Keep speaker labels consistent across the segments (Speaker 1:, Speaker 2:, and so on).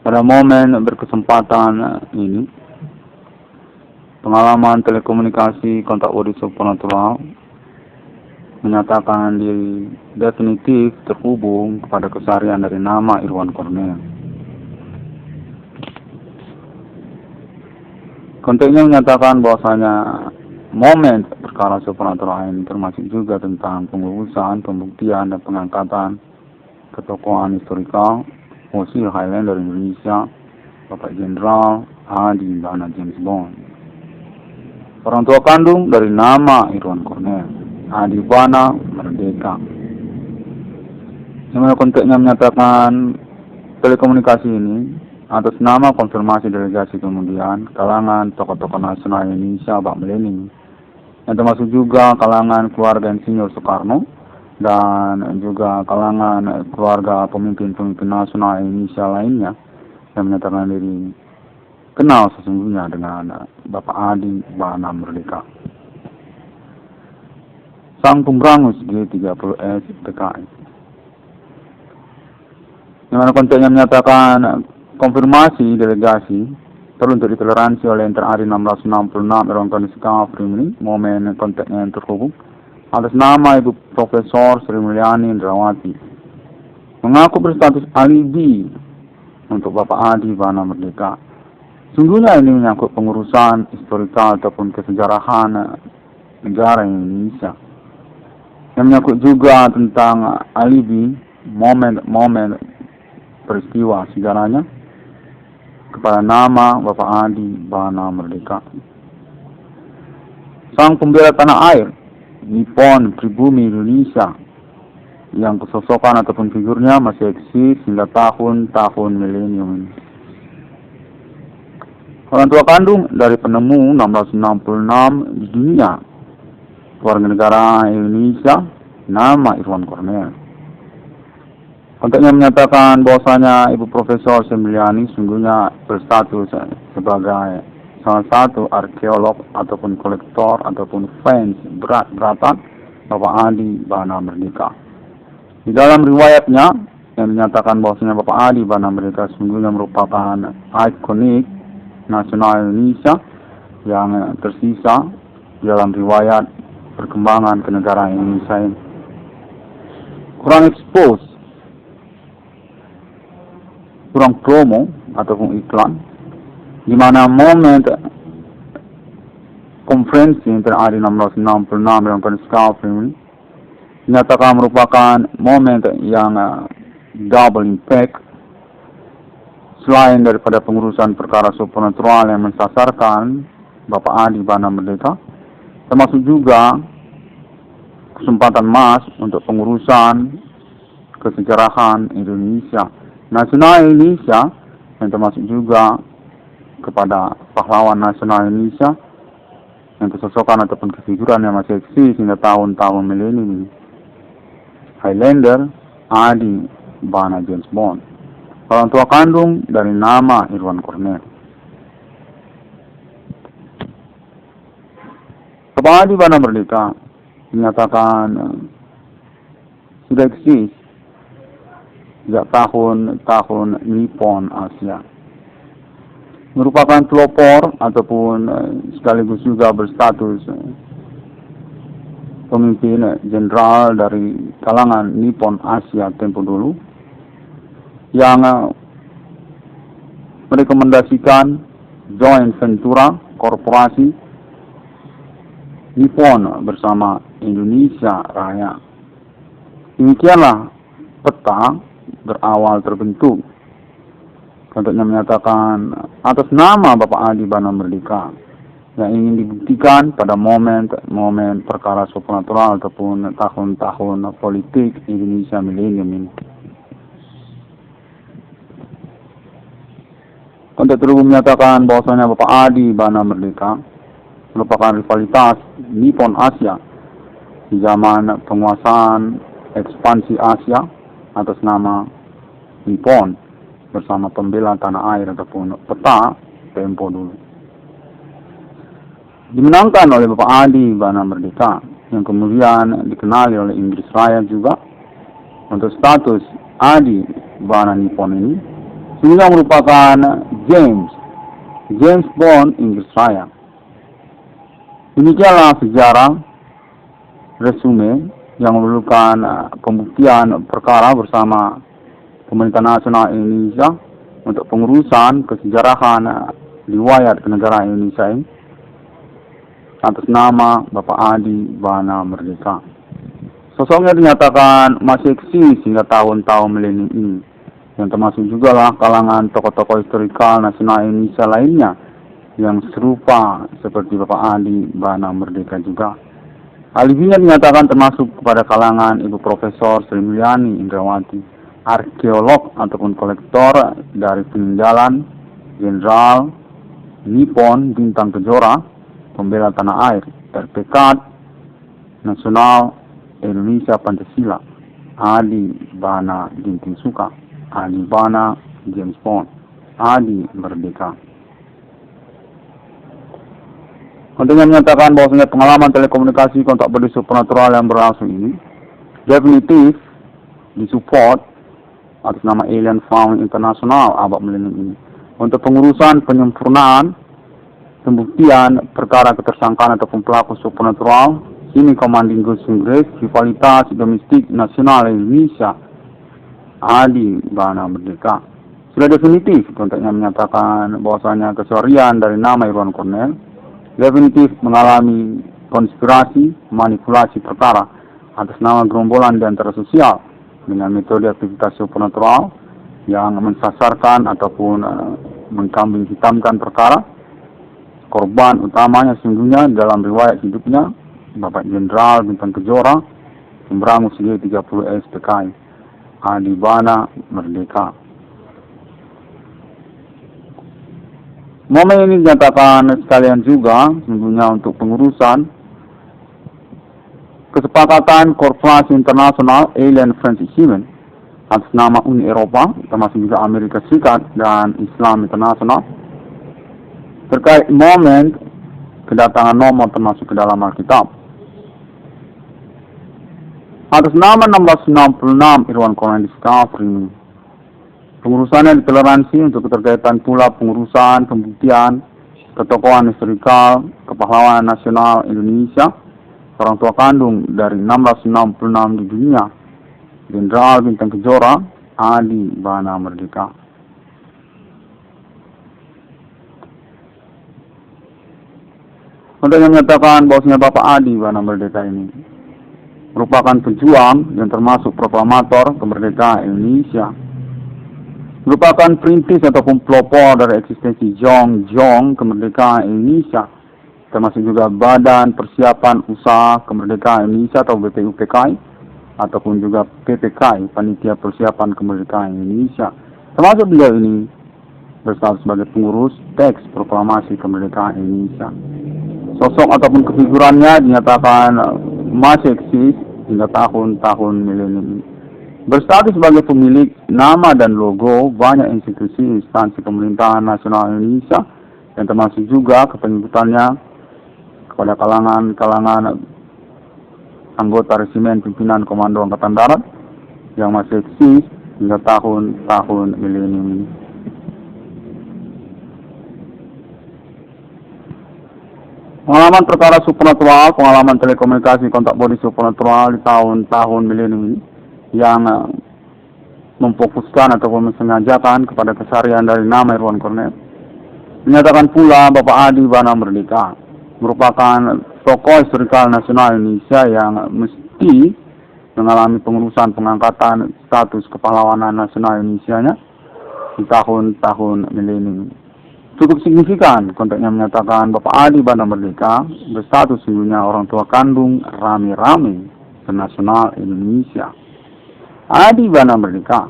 Speaker 1: Pada momen berkesempatan ini, pengalaman telekomunikasi kontak audio supernatural menyatakan diri definitif terhubung kepada keseharian dari nama Irwan Cornel. Konteksnya menyatakan bahwasanya momen perkara supernatural ini termasuk juga tentang pengurusan, pembuktian, dan pengangkatan ketokohan historikal fosil Highlander Indonesia, Bapak Jenderal Adi Bana James Bond. Orang tua kandung dari nama Irwan Cornel, Adi Bana Merdeka. Yang konteksnya menyatakan telekomunikasi ini atas nama konfirmasi delegasi kemudian kalangan tokoh-tokoh nasional Indonesia Pak Meleni, yang termasuk juga kalangan keluarga Insinyur Soekarno dan juga kalangan keluarga pemimpin-pemimpin nasional Indonesia lainnya yang menyatakan diri kenal sesungguhnya dengan Bapak Adi Bana Merdeka, sang pemberangus G30S PKI. Yang mana kontennya menyatakan konfirmasi delegasi perlu untuk ditoleransi oleh NTRI 666 Irwan Cornel momen konteknya yang terhubung atas nama Ibu Profesor Sri Mulyani Indrawati mengaku berstatus alibi untuk Bapak Adi Bana Merdeka. Sungguhnya ini menyangkut pengurusan historikal ataupun kesejarahan negara Indonesia, yang menyangkut juga tentang alibi momen-momen peristiwa sejarahnya kepada nama Bapak Adi Bana Merdeka, sang pembela tanah air Nippon pribumi Indonesia, yang kesosokan ataupun figurnya masih eksis hingga tahun-tahun milenium. Orang tua kandung dari penemu 1666 di dunia, warga negara Indonesia, nama Irwan Cornel. Konteksnya menyatakan bahwasanya Ibu Profesor Sri Mulyani sungguhnya berstatus sebagai salah satu arkeolog ataupun kolektor ataupun fans berat-beratan Bapak Adi Bana Merdeka. Di dalam riwayatnya yang menyatakan bahwasanya Bapak Adi Bana Merdeka sungguhnya merupakan ikonik nasional Indonesia yang tersisa dalam riwayat perkembangan kenegaraan Indonesia ini. Kurang expose, kurang promo ataupun iklan, di mana momen konferensi NTRI 666 yang ini dinyatakan merupakan momen yang double impact, selain daripada pengurusan perkara supernatural yang mensasarkan Bapak Adi Bana Merdeka, termasuk juga kesempatan emas untuk pengurusan kesejarahan Indonesia, nasional Indonesia, yang termasuk juga kepada pahlawan nasional Indonesia yang kesosokan ataupun kefiguran yang masih eksis hingga tahun-tahun milenium, Highlander Adi Bana James Bond, orang tua kandung dari nama Irwan Cornel. Bapak Adi Bana Merdeka dinyatakan sudah eksis sejak tahun-tahun Nippon Asia, merupakan pelopor ataupun sekaligus juga berstatus pemimpin jenderal dari kalangan Nippon Asia tempo dulu, yang merekomendasikan joint venture korporasi Nippon bersama Indonesia Raya. Demikianlah peta berawal terbentuk. Konteksnya menyatakan atas nama Bapak Adi Bana Merdeka yang ingin dibuktikan pada momen perkara supernatural ataupun tahun-tahun politik Indonesia milenium ini. Konteks tersebut menyatakan bahwasanya Bapak Adi Bana Merdeka merupakan rivalitas Nippon Asia di zaman penguasaan ekspansi Asia atas nama Nippon bersama pembela tanah air ataupun peta tempo dulu. Dimenangkan oleh Bapak Adi Bana Merdeka yang kemudian dikenali oleh Inggris Raya juga untuk status Adi Bana Nippon ini Sehingga merupakan James Bond Inggris Raya. Demikianlah sejarah resume yang memerlukan pembuktian perkara bersama Pemerintah Nasional Indonesia untuk pengurusan kesejarahan riwayat kenegaraan Indonesia ini atas nama Bapak Adi Bana Merdeka. Sosoknya dinyatakan masih eksis hingga tahun-tahun milenium ini, yang termasuk juga lah kalangan tokoh-tokoh historikal nasional Indonesia lainnya yang serupa seperti Bapak Adi Bana Merdeka juga. Alibinya dinyatakan termasuk kepada kalangan Ibu Profesor Sri Mulyani Indrawati, arkeolog ataupun kolektor dari peninggalan Jenderal Nippon Bintang Kejora, pembela tanah air, terpekat nasional Indonesia Pancasila, Adi Bana Ginting Suka, Adi Bana James Bond, Adi Merdeka. Untuk menyatakan bahwasanya pengalaman telekomunikasi kontak berdiri supernatural yang berlangsung ini definitif disupport atas nama Alien Found International abad milenium ini untuk pengurusan penyempurnaan pembuktian perkara ketersangkaan ataupun pelaku supernatural ini Commanding Ghost Inggris rivalitas domestik nasional Indonesia Adi Bana Merdeka. Sudah definitif kontaknya menyatakan bahwasanya kesorrian dari nama Irwan Cornell definitif mengalami konspirasi manipulasi perkara atas nama gerombolan di antara sosial dengan metode aktivitas supernatural yang mensasarkan ataupun mengkambing hitamkan perkara. Korban utamanya sesungguhnya dalam riwayat hidupnya Bapak Jenderal Bintang Kejora Sembrang usia 30 SPKI Adi Bana Merdeka. Momen ini dinyatakan sekalian juga sesungguhnya untuk pengurusan kesepakatan korporasi internasional Alien Friendship Agreement atas nama Uni Eropa, termasuk juga Amerika Serikat dan Islam Internasional, terkait momen kedatangan nomor termasuk ke dalam Alkitab. Atas nama 1666 Irwan Cornell Discovery, pengurusannya ditoleransi untuk keterkaitan pula pengurusan pembuktian ketokohan historikal kepahlawanan nasional Indonesia, orang tua kandung dari 1666 di dunia, Jenderal Bintang Kejora Adi Bana Merdeka. Untuk yang menyatakan bahwasanya Bapak Adi Bana Merdeka ini merupakan pejuang yang termasuk proklamator kemerdekaan Indonesia, merupakan perintis ataupun pelopor dari eksistensi Jong kemerdekaan Indonesia, termasuk juga Badan Persiapan Usaha Kemerdekaan Indonesia atau BPUPKI ataupun juga PPKI, Panitia Persiapan Kemerdekaan Indonesia. Termasuk beliau ini berstatus sebagai pengurus teks proklamasi kemerdekaan Indonesia. Sosok ataupun kefigurannya dinyatakan masih eksis hingga tahun-tahun milenium. Berstatus sebagai pemilik nama dan logo banyak institusi instansi pemerintahan nasional Indonesia yang termasuk juga kepemimpinannya kepada kalangan anggota resimen pimpinan Komando Angkatan Darat yang masih eksis hingga tahun-tahun milenium ini. Pengalaman perkara supernatural, pengalaman telekomunikasi kontak body supernatural di tahun-tahun milenium ini yang memfokuskan ataupun mensengajakan kepada keseharian dari nama Irwan Cornell. Menyatakan pula Bapak Adi Bana Merdeka merupakan tokoh historikal nasional Indonesia yang mesti mengalami pengurusan pengangkatan status kepahlawanan nasional Indonesia-nya di tahun-tahun milenium. Cukup signifikan konteksnya menyatakan Bapak Adi Bana Merdeka berstatus sesungguhnya orang tua kandung rame-rame nasional Indonesia. Adi Bana Merdeka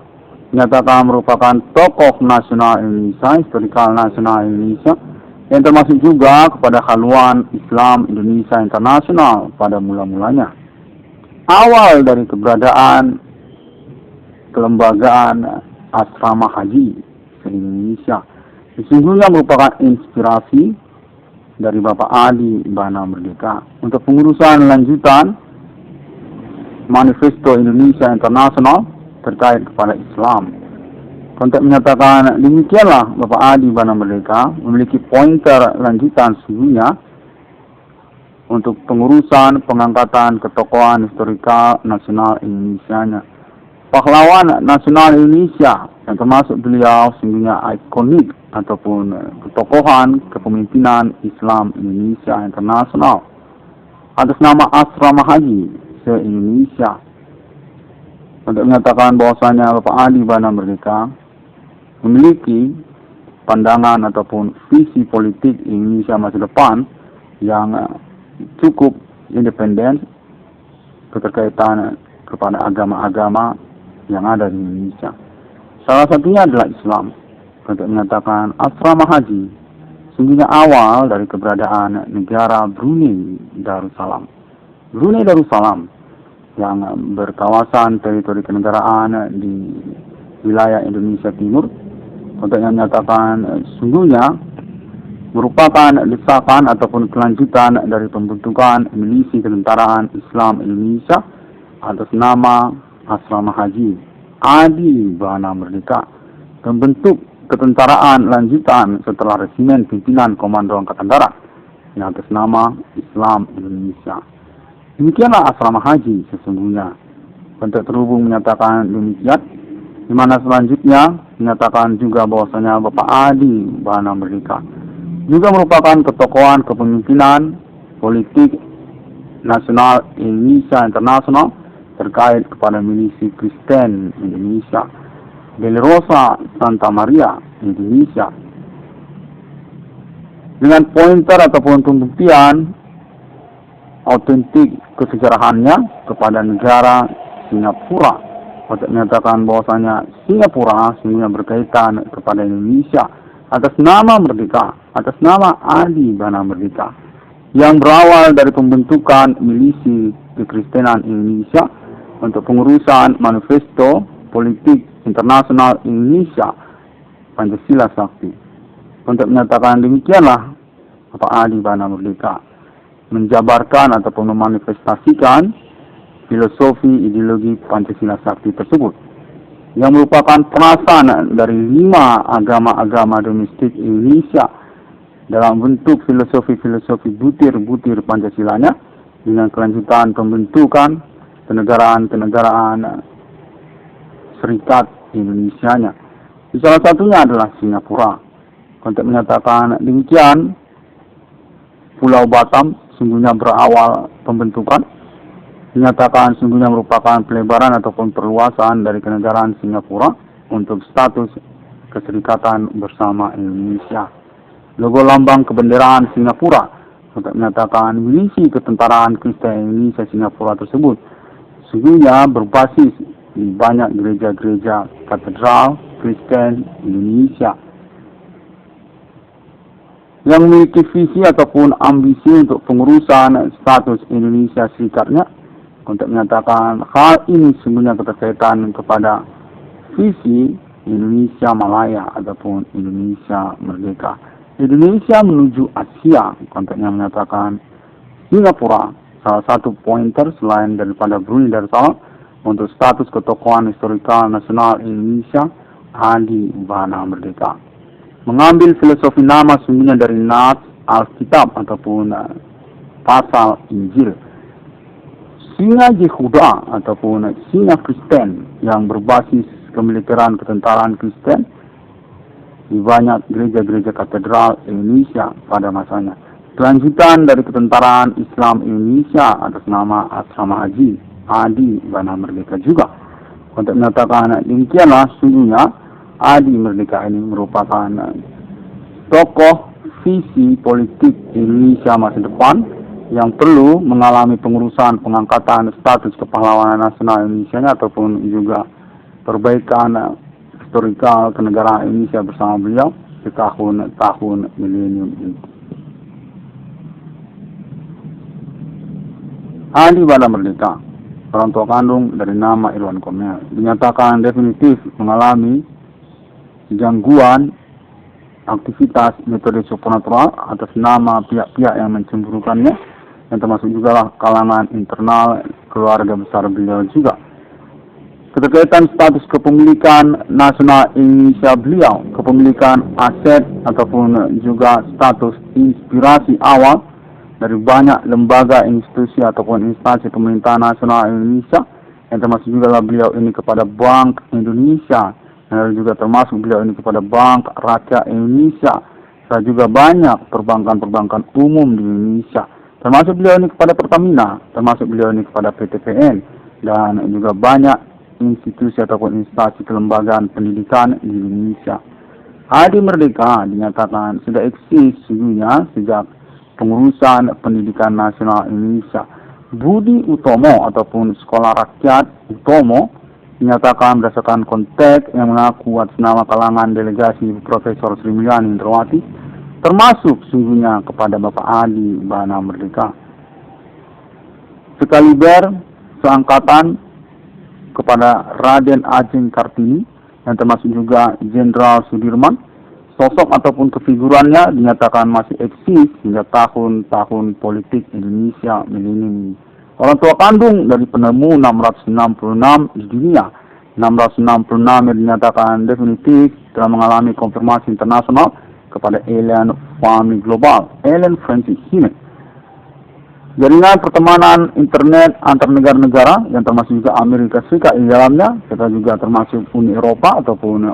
Speaker 1: menyatakan merupakan tokoh nasional Indonesia, historikal nasional Indonesia, yang termasuk juga kepada haluan Islam Indonesia Internasional pada mula-mulanya. Awal dari keberadaan kelembagaan asrama haji di Indonesia sesungguhnya merupakan inspirasi dari Bapak Adi Bana Merdeka untuk pengurusan lanjutan Manifesto Indonesia Internasional terkait kepada Islam. Konteks menyatakan demikianlah Bapak Adi Bana Merdeka memiliki pointer lanjutan sesungguhnya untuk pengurusan pengangkatan ketokohan historikal nasional Indonesianya. Pahlawan nasional Indonesia yang termasuk beliau sesungguhnya ikonik ataupun ketokohan kepemimpinan Islam Indonesia internasional atas nama Asrama Haji se-Indonesia. Untuk menyatakan bahwasanya Bapak Adi Bana Merdeka memiliki pandangan ataupun visi politik Indonesia masa depan yang cukup independen keterkaitan kepada agama-agama yang ada di Indonesia. Salah satunya adalah Islam. Untuk menyatakan asrama haji sungguhnya awal dari keberadaan negara Brunei Darussalam. Brunei Darussalam yang berkawasan teritori kenegaraan di wilayah Indonesia Timur, untuk yang menyatakan sungguhnya merupakan desakan ataupun kelanjutan dari pembentukan milisi ketentaraan Islam Indonesia atas nama Asrama Haji Adi Bana Merdeka, membentuk ketentaraan lanjutan setelah resimen pimpinan Komando Angkatan Darat yang atas nama Islam Indonesia. Demikianlah asrama haji sesungguhnya. Untuk terhubung menyatakan demikian, di mana selanjutnya menyatakan juga bahwasanya Bapak Adi Bana Merdeka juga merupakan ketokohan kepemimpinan politik nasional Indonesia internasional terkait kepada milisi Kristen Indonesia, Bela Rosa Santa Maria Indonesia, dengan pointer ataupun pembuktian autentik kesejarahannya kepada negara Singapura, untuk menyatakan bahwasanya Singapura sesungguhnya berkaitan kepada Indonesia atas nama Merdeka, atas nama Adi Bana Merdeka, yang berawal dari pembentukan milisi kekristenan Indonesia untuk pengurusan manifesto politik internasional Indonesia Pancasila Sakti. Untuk menyatakan demikianlah Bapak Adi Bana Merdeka menjabarkan ataupun memanifestasikan filosofi ideologi Pancasila Sakti tersebut, yang merupakan perasaan dari 5 agama-agama domestik Indonesia dalam bentuk filosofi-filosofi butir-butir Pancasilanya, dengan kelanjutan pembentukan kenegaraan-kenegaraan Serikat Indonesianya. Salah satunya adalah Singapura. Untuk menyatakan demikian, Pulau Batam sungguhnya berawal pembentukan, dinyatakan sungguhnya merupakan pelebaran ataupun perluasan dari kenegaraan Singapura untuk status keserikatan bersama Indonesia. Logo lambang kebenderaan Singapura untuk menyatakan milisi ketentaraan Kristen Indonesia Singapura tersebut sungguhnya berbasis di banyak gereja-gereja katedral Kristen Indonesia yang memiliki visi ataupun ambisi untuk pengurusan status Indonesia Serikatnya. Untuk menyatakan hal ini sebenarnya keterkaitan kepada visi Indonesia Malaya ataupun Indonesia Merdeka. Indonesia menuju Asia, konteksnya menyatakan Singapura salah satu pointer selain daripada Brunei Darussalam untuk status ketokohan historikal nasional Indonesia Adi Bana Merdeka. Mengambil filosofi nama sungguhnya dari Nas Alkitab ataupun pasal Injil. Singa Yehuda ataupun singa Kristen yang berbasis kemiliteran ketentaraan Kristen di banyak gereja-gereja katedral Indonesia pada masanya. Kelanjutan dari ketentaraan Islam Indonesia atas nama Asrama Haji Adi Bana Merdeka juga. Untuk menyatakan demikianlah sungguhnya Adi Merdeka ini merupakan tokoh visi politik Indonesia masa depan yang perlu mengalami pengurusan pengangkatan status kepahlawanan nasional Indonesia ataupun juga perbaikan historikal kenegaraan Indonesia bersama beliau di tahun-tahun milenium ini. Adi Bana Merdeka, orang tua kandung dari nama Irwan Komel, dinyatakan definitif mengalami gangguan aktivitas metode supernatural atas nama pihak-pihak yang mencemburukannya, yang termasuk juga lah kalangan internal keluarga besar beliau juga. keterkaitan status kepemilikan nasional Indonesia beliau, kepemilikan aset ataupun juga status inspirasi awal dari banyak lembaga, institusi ataupun instansi pemerintahan nasional Indonesia, yang termasuk juga beliau ini kepada Bank Indonesia, dan juga termasuk beliau ini kepada Bank Rakyat Indonesia, dan juga banyak perbankan-perbankan umum di Indonesia, termasuk beliau ini kepada Pertamina, termasuk beliau ini kepada PTPN, dan juga banyak institusi ataupun instansi kelembagaan pendidikan di Indonesia. Adi Merdeka dinyatakan sudah eksis sesungguhnya sejak pengurusan pendidikan nasional Indonesia. Budi Utomo ataupun Sekolah Rakyat Utomo dinyatakan berdasarkan konteks yang mengaku atas nama kalangan delegasi Profesor Sri Mulyani Indrawati, termasuk sesungguhnya kepada Bapak Adi Bana Merdeka. Sekaliber seangkatan kepada Raden Ajeng Kartini, yang termasuk juga Jenderal Sudirman. Sosok ataupun kefigurannya dinyatakan masih eksis hingga tahun-tahun politik Indonesia milenium. Orang tua kandung dari penemu 666 di dunia, 666 yang dinyatakan definitif telah mengalami konfirmasi internasional kepada alien family global, alien Francis Hinet. Jaringan pertemanan internet antar negara-negara yang termasuk juga Amerika Serikat di dalamnya, serta juga termasuk Uni Eropa ataupun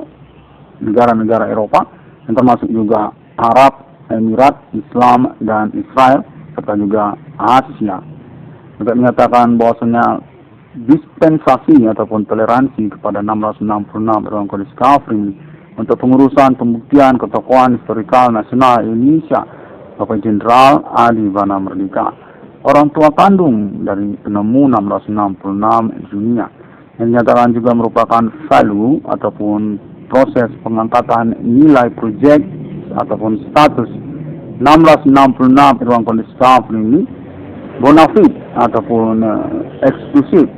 Speaker 1: negara-negara Eropa, yang termasuk juga Arab, Emirat, Islam, dan Israel, serta juga Asia. Juga menyatakan bahwasanya dispensasi ataupun toleransi kepada 666 Ruang Kode Skafring untuk pengurusan pembuktian ketokohan historikal nasional Indonesia, Bapak Jenderal Adi Bana Merdeka, orang tua kandung dari penemu 666 dunia, yang dinyatakan juga merupakan value ataupun proses pengangkatan nilai proyek ataupun status 666 Ruang Kode Skafring ini bonafide ataupun eksklusif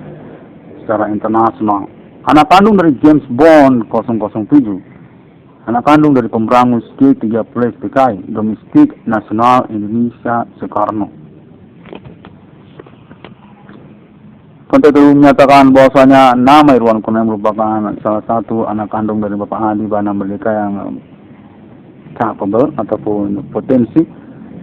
Speaker 1: secara internasional. Anak kandung dari James Bond 007, anak kandung dari pemberangus G30 PKI, domestik nasional Indonesia Soekarno. Konteks itu menyatakan bahwasanya nama Irwan Cornel merupakan salah satu anak kandung dari Bapak Adi Bana Merdeka yang capable ataupun potensi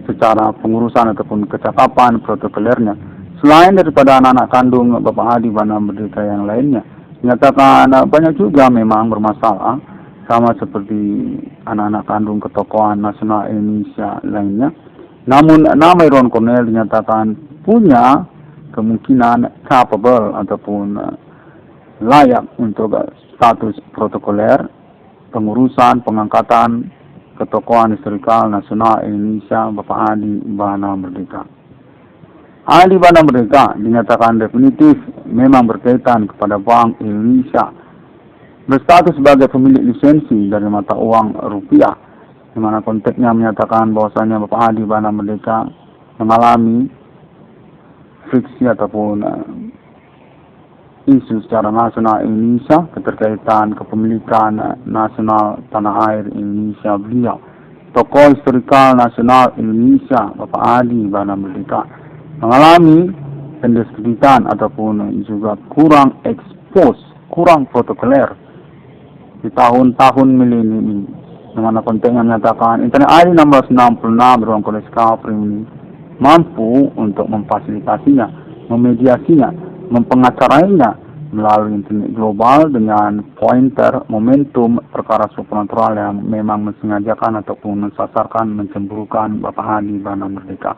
Speaker 1: secara pengurusan ataupun kecakapan protokolernya. Selain daripada anak-anak kandung Bapak Adi Bana Merdeka yang lainnya, menyatakan banyak juga memang bermasalah, sama seperti anak-anak kandung ketokohan nasional Indonesia lainnya. Namun nama Irwan Cornel dinyatakan punya kemungkinan capable ataupun layak untuk status protokoler pengurusan pengangkatan ketokohan historikal nasional Indonesia Bapak Adi Bana Merdeka. Adi Bana Merdeka dinyatakan definitif memang berkaitan kepada Bank Indonesia, berstatus sebagai pemilik lisensi dari mata uang rupiah, di mana konteksnya menyatakan bahwasanya Bapak Adi Bana Merdeka mengalami friksi ataupun isu secara nasional Indonesia keterkaitan kepemilikan nasional tanah air Indonesia beliau. Tokoh historikal nasional Indonesia Bapak Adi Bana Merdeka mengalami pendiskreditan ataupun juga kurang ekspos, kurang protokoler di tahun-tahun milenium ini. Di mana kontennya menyatakan internet ID 666 Ruang Kode Skafring ini mampu untuk memfasilitasinya, memediasinya, mempengacarainya melalui internet global dengan pointer momentum perkara supernatural yang memang mensengajakan ataupun mensasarkan, mencemburukan Bapak Adi Bana Merdeka.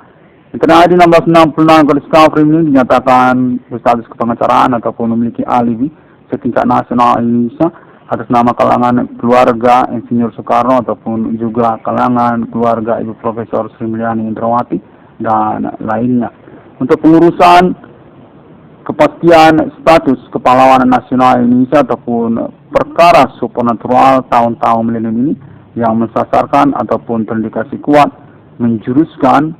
Speaker 1: Internet ID 1666 Kode Skafring ini dinyatakan berstatus kepengacaraan ataupun memiliki alibi setingkat nasional Indonesia atas nama kalangan keluarga Insinyur Soekarno ataupun juga kalangan keluarga Ibu Profesor Sri Mulyani Indrawati dan lainnya untuk pengurusan kepastian status kepahlawanan nasional Indonesia ataupun perkara supernatural tahun-tahun milenium ini yang mensasarkan ataupun terindikasi kuat menjuruskan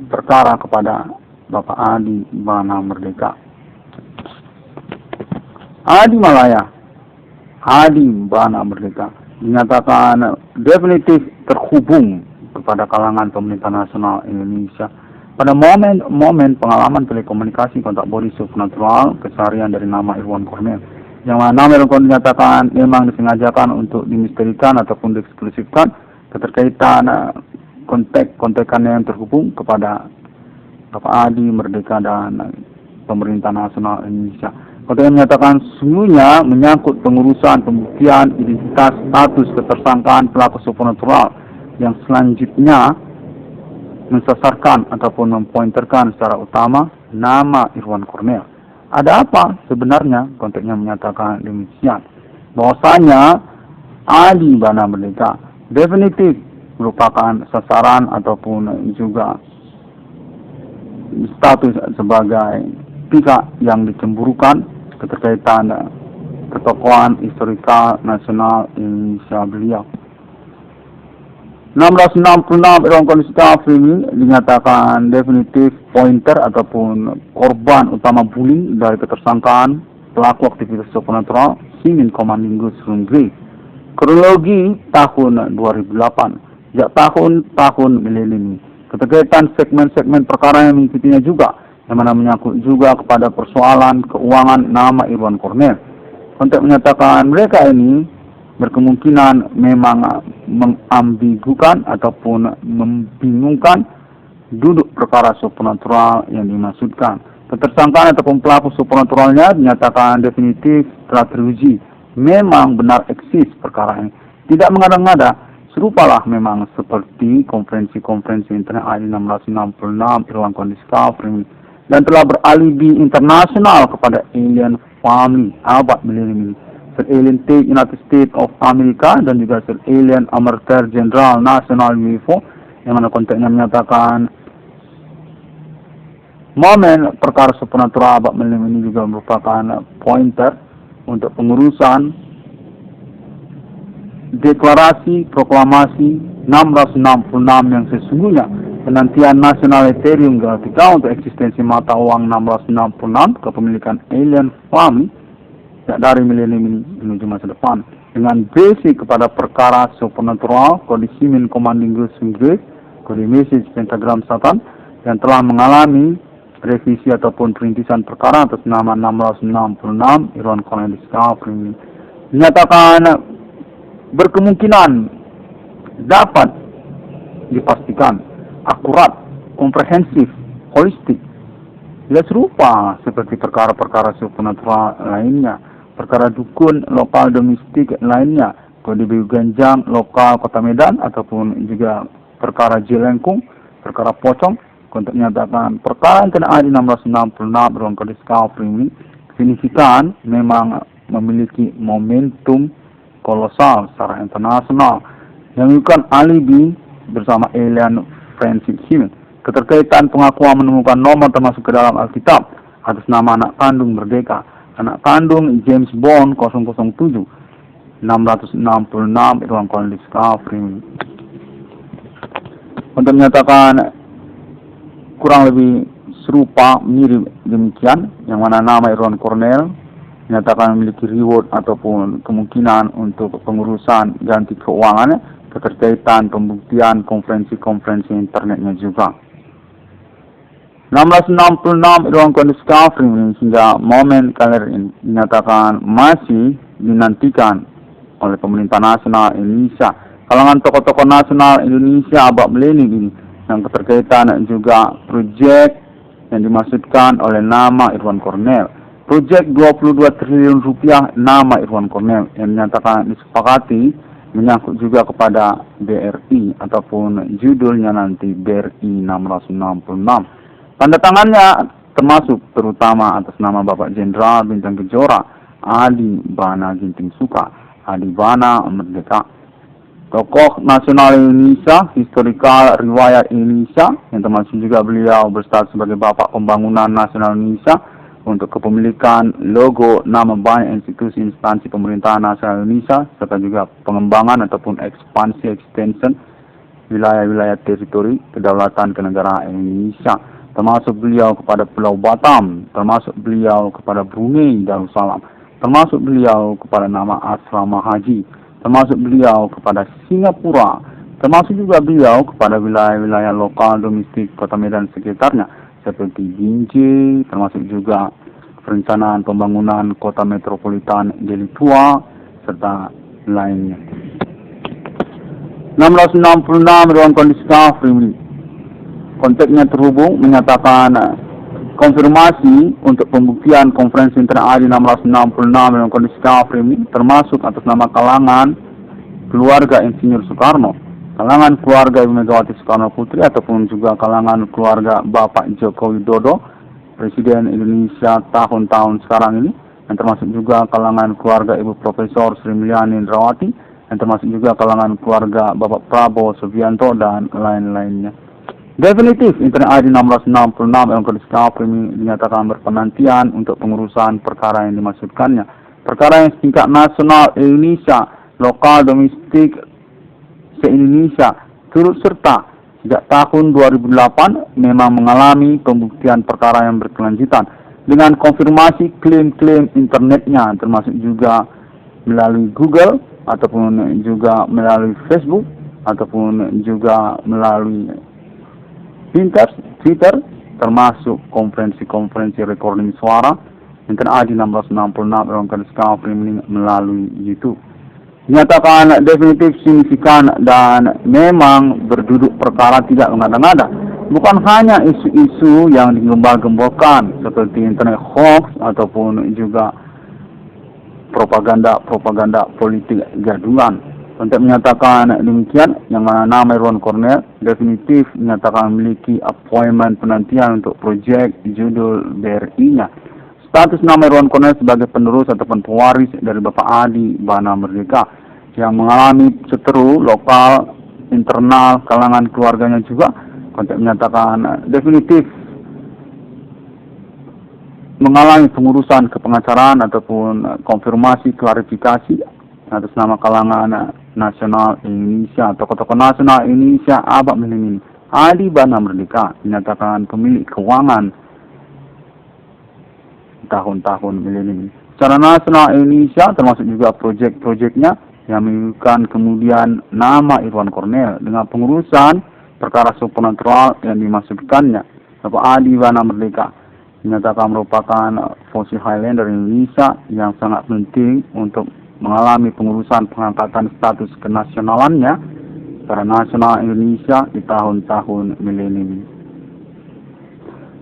Speaker 1: perkara kepada Bapak Adi Bana Merdeka. Adi Malaya, Adi Bana Merdeka dinyatakan definitif terhubung kepada kalangan pemerintah nasional Indonesia pada momen-momen pengalaman telekomunikasi kontak body supernatural keseharian dari nama Irwan Cornel, yang mana Irwan dinyatakan memang disengajakan untuk dimisterikan ataupun dieksklusifkan keterkaitan kontek-kontekannya yang terhubung kepada Bapak Adi, Merdeka, dan Pemerintah Nasional Indonesia. Kontek yang menyatakan sesungguhnya menyangkut pengurusan pembuktian identitas status ketersangkaan pelaku supernatural yang selanjutnya mensasarkan ataupun mempointerkan secara utama nama Irwan Cornel. Ada apa sebenarnya? Konteksnya menyatakan demikian, bahwasanya Adi Bana Merdeka definitif merupakan sasaran ataupun juga status sebagai pihak yang dicemburukan keterkaitan ketokohan historikal nasional Indonesia beliau. 666 Irwan Cornel ini dinyatakan definitif pointer ataupun korban utama bullying dari ketersangkaan pelaku aktivitas supernatural Simin Komandingus Rungri. Kronologi tahun 2008 sejak tahun milenium. Keterkaitan segmen-segmen perkara yang mengikutinya juga, yang mana menyangkut juga kepada persoalan keuangan nama Irwan Cornel. Konteks menyatakan mereka ini berkemungkinan memang mengambigukan ataupun membingungkan duduk perkara supernatural yang dimaksudkan. Ketersangkaan ataupun pelaku supernaturalnya dinyatakan definitif telah teruji, memang benar eksis perkara ini, tidak mengada-ngada. Serupalah memang seperti konferensi-konferensi internet ID 666 Irwan Cornel Discovery dan telah beralibi internasional kepada alien family abad milenium ini, Sir Alien Tate United States of America dan juga Sir Alien Amateur General National UFO, yang mana konteksnya menyatakan momen perkara supernatural abad milenium ini juga merupakan pointer untuk pengurusan deklarasi proklamasi 666 yang sesungguhnya penantian nasional Ethereum Galactica untuk eksistensi mata uang 666 kepemilikan alien family dari milenium ini menuju masa depan, dengan basic kepada perkara supernatural kode Simin Komandingus Rungri, kode message pentagram Satan yang telah mengalami revisi ataupun perintisan perkara atas nama 666 Irwan Cornel Discovery ini dinyatakan berkemungkinan dapat dipastikan akurat, komprehensif, holistik, tidak serupa seperti perkara-perkara supernatural lainnya, perkara dukun lokal domestik lainnya, kode Biu Ganjang lokal Kota Medan, ataupun juga perkara Jelengkung, perkara pocong. Untuk menyatakan perkara yang kena di 666 Irwan Cornel Discovery ini signifikan memang memiliki momentum kolosal secara internasional yang menunjukkan alibi bersama alien Francis Hill. Keterkaitan pengakuan menemukan nomor termasuk ke dalam Alkitab atas nama anak kandung Merdeka, anak kandung James Bond 007 666 Irwan Cornel Discovery. Untuk menyatakan kurang lebih serupa mirip demikian, yang mana nama Irwan Cornel menyatakan memiliki reward ataupun kemungkinan untuk pengurusan ganti keuangannya, keterkaitan pembuktian konferensi-konferensi internetnya juga. 666 Irwan Cornel Discovery hingga momen kali ini dinyatakan masih dinantikan oleh pemerintah nasional Indonesia, kalangan tokoh-tokoh nasional Indonesia abad milenium ini, yang keterkaitan juga proyek yang dimaksudkan oleh nama Irwan Cornel. Proyek 22 triliun rupiah nama Irwan Cornel yang menyatakan disepakati menyangkut juga kepada BRI ataupun judulnya nanti BRI 666. Tanda tangannya termasuk terutama atas nama Bapak Jenderal Bintang Kejora Adi Bana Ginting Suka, Adi Bana Merdeka, tokoh nasional Indonesia, historikal riwayat Indonesia, yang termasuk juga beliau berstatus sebagai Bapak Pembangunan Nasional Indonesia untuk kepemilikan logo nama banyak institusi instansi pemerintahan nasional Indonesia, serta juga pengembangan ataupun ekspansi extension wilayah-wilayah teritori kedaulatan kenegaraan Indonesia, termasuk beliau kepada Pulau Batam, termasuk beliau kepada Brunei Darussalam, termasuk beliau kepada nama Asrama Haji, termasuk beliau kepada Singapura, termasuk juga beliau kepada wilayah-wilayah lokal domestik Kota Medan sekitarnya seperti Binjai, termasuk juga perencanaan pembangunan kota metropolitan Delhi Tua, serta lainnya. 666 ruang kondisi Kafri. Konteksnya terhubung menyatakan konfirmasi untuk pembuktian konferensi internasional 666 ruang kondisi Kafri termasuk atas nama kalangan keluarga Insinyur Soekarno, kalangan keluarga Ibu Megawati Soekarno Putri, ataupun juga kalangan keluarga Bapak Joko Widodo, Presiden Indonesia tahun-tahun sekarang ini, yang termasuk juga kalangan keluarga Ibu Profesor Sri Mulyani Indrawati, yang termasuk juga kalangan keluarga Bapak Prabowo Subianto, dan lain-lainnya. Definitif Internet ID 666 yang kondisi Kafri dinyatakan berpenantian untuk pengurusan perkara yang dimaksudkannya. Perkara yang setingkat nasional Indonesia, lokal, domestik, se-Indonesia, turut serta sejak tahun 2008 memang mengalami pembuktian perkara yang berkelanjutan dengan konfirmasi klaim-klaim internetnya, termasuk juga melalui Google, ataupun juga melalui Facebook, ataupun juga melalui Pinterest, Twitter, termasuk konferensi-konferensi recording suara Internet ID 1666 ruang kondisi Kafri melalui YouTube. Dinyatakan definitif, signifikan, dan memang berduduk perkara tidak mengada-ngada. Bukan hanya isu-isu yang digembar-gemborkan seperti internet hoax ataupun juga propaganda politik gaduhan. Untuk menyatakan demikian, yang mana nama Irwan Cornell definitif menyatakan memiliki appointment penantian untuk proyek judul BRI-nya. Status nama Irwan Cornell sebagai penerus ataupun pewaris dari Bapak Adi Bana Merdeka yang mengalami seteru lokal, internal, kalangan keluarganya juga. Untuk menyatakan definitif mengalami pengurusan kepengacaraan ataupun konfirmasi klarifikasi atas nama kalangan nasional Indonesia, tokoh-tokoh nasional Indonesia abad milenium. Adi Bana Merdeka dinyatakan pemilik keuangan tahun-tahun milenium. Secara nasional Indonesia termasuk juga proyek-proyeknya yang menyebutkan kemudian nama Irwan Cornell dengan pengurusan perkara supernatural yang dimaksudkannya. Bapak Adi Bana Merdeka dinyatakan merupakan fossil Highlander Indonesia yang sangat penting untuk mengalami pengurusan pengangkatan status kenasionalannya secara nasional Indonesia di tahun-tahun milenium.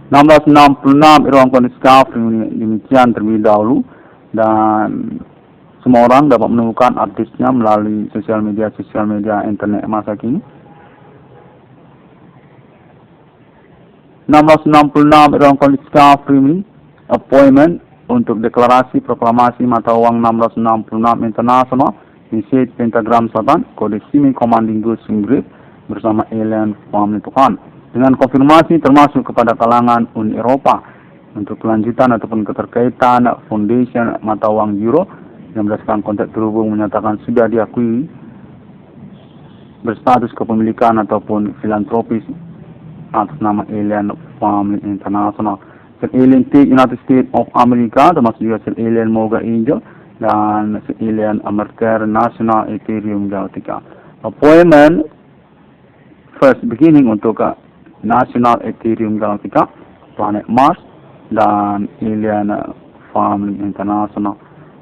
Speaker 1: 1666 ruang kondisi Kafri demikian terlebih dahulu, dan semua orang dapat menemukan update-nya melalui sosial media internet masa kini. 1666 ruang kondisi Kafri appointment untuk deklarasi proklamasi mata uang 1666 internasional di State Pentagram Selatan, kode SIMI Commanding Goods Inggris bersama Alien Family Tuhan, dengan konfirmasi termasuk kepada kalangan Uni Eropa untuk kelanjutan ataupun keterkaitan foundation mata uang euro yang berdasarkan konteks terhubung menyatakan sudah diakui berstatus kepemilikan ataupun filantropis atas nama Alien Family International. Alien United States of America, termasuk juga Alien Moga Angel, dan Alien Amateur National Ethereum Galactica. Appointment first beginning untuk National Ethereum Galactica, Planet Mars, dan Alien Family International.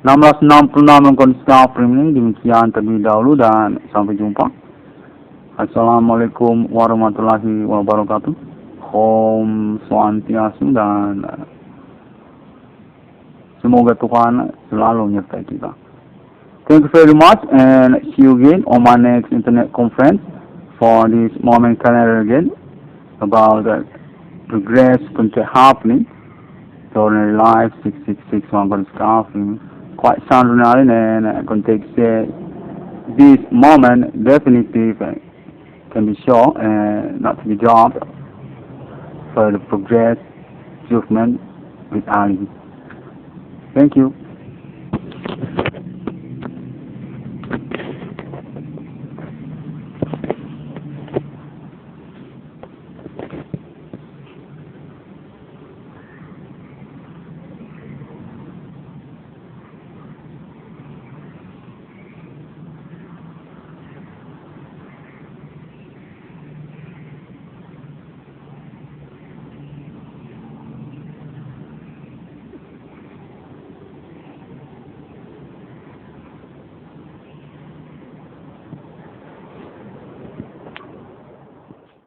Speaker 1: 1666 kondisi Kafri ini demikian terlebih dahulu, dan sampai jumpa. Assalamualaikum warahmatullahi wabarakatuh. Om Swastiastu, dan semoga Tuhan selalu menyertai kita. Thank you very much, and see you again on my next internet conference for this moment calendar again about the progress content happening during life 666 1 happening quite sound and context this moment definitive can be sure and not to be dropped for the progress, achievement with Ali. Thank you.